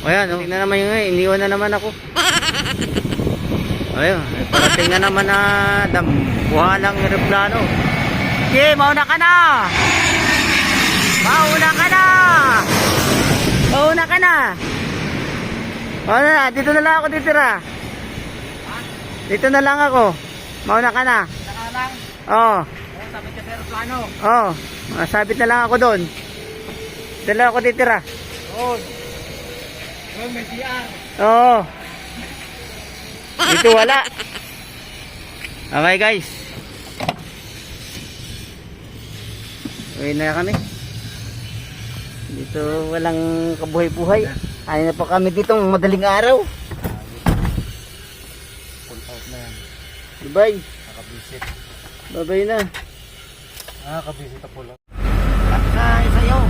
Ayan, oh. Tingnan naman yung iniwan na naman ako. Ayun, parating na naman na buha ng aeroplano. Okay, mauna ka na! Mauna ka na! Mauna ka na! Mauna na, dito na lang ako titira. Dito na lang ako. Mauna ka na. Saka lang. Oo. Sabit ka sa aeroplano. Oo, masabit na lang ako doon. Dito lang ako titira. Doon. Doon may CR. Oo. Dito wala. Okay guys. Uwi na kami. Dito walang kabuhay-buhay. Ayaw na pa kami ditong madaling araw. Full out na yan. Bye. Nakabisit. Bye-bye na. Nakabisit na full out. Sa'yo.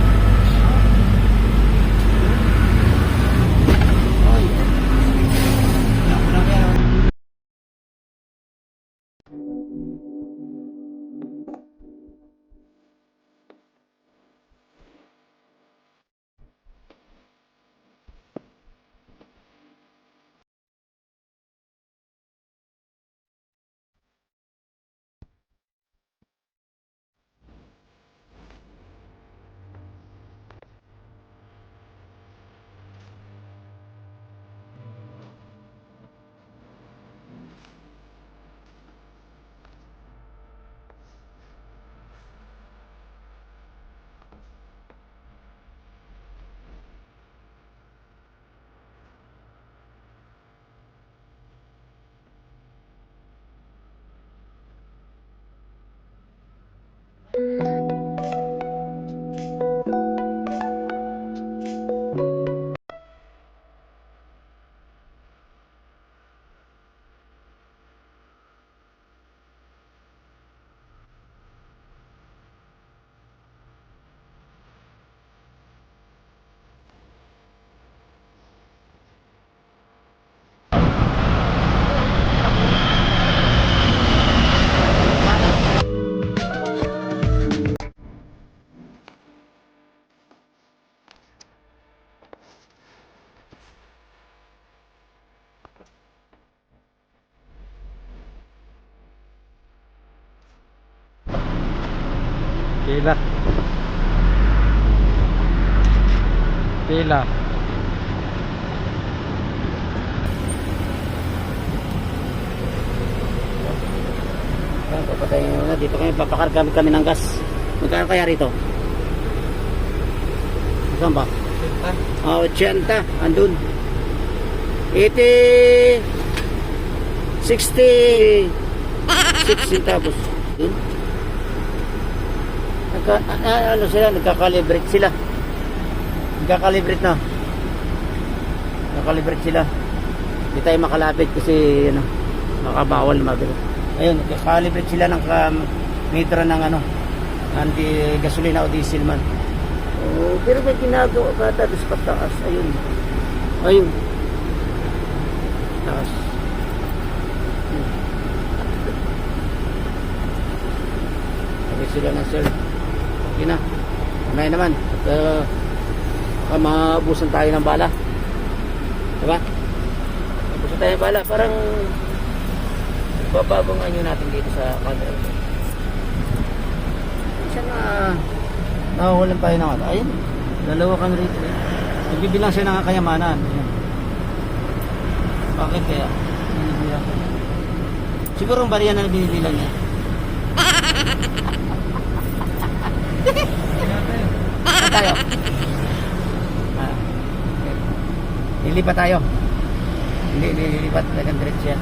Pila. Pila. Papatayin nyo na. Dito kami papakargamit kami ng gas. Magkano kaya rito? Saan ba? 80. Andun. 80. 60. 60 tapos. Dun. Ano sila? Nagkakalibrate sila. Nagkakalibrate na. Nagkakalibrate sila. Hindi tayo makalapit kasi ano, makabawal mabili. Ayun, nagkakalibrate sila ng metro ng ano, anti gasolina o diesel man. Oh, pero may ginagawa ka tapos pataas. Ayun. Ayun. Taas. Sabi sila na sir. Okay na. Mamaya naman. At baka maubusan tayo ng bala. Diba? Maubusan tayo ng bala. Parang babagong anyo natin dito sa camera. Isa na nahuhulan tayo ng ano. Ayun. Dalawa kami rito. Nagbibilang siya ng kayamanan. Ayan. Bakit kaya? Binibilang. Siguro ang bariya na binibilang niya. Saan tayo? Lilipat tayo. Hindi, lilipat. Talagang diretso yan.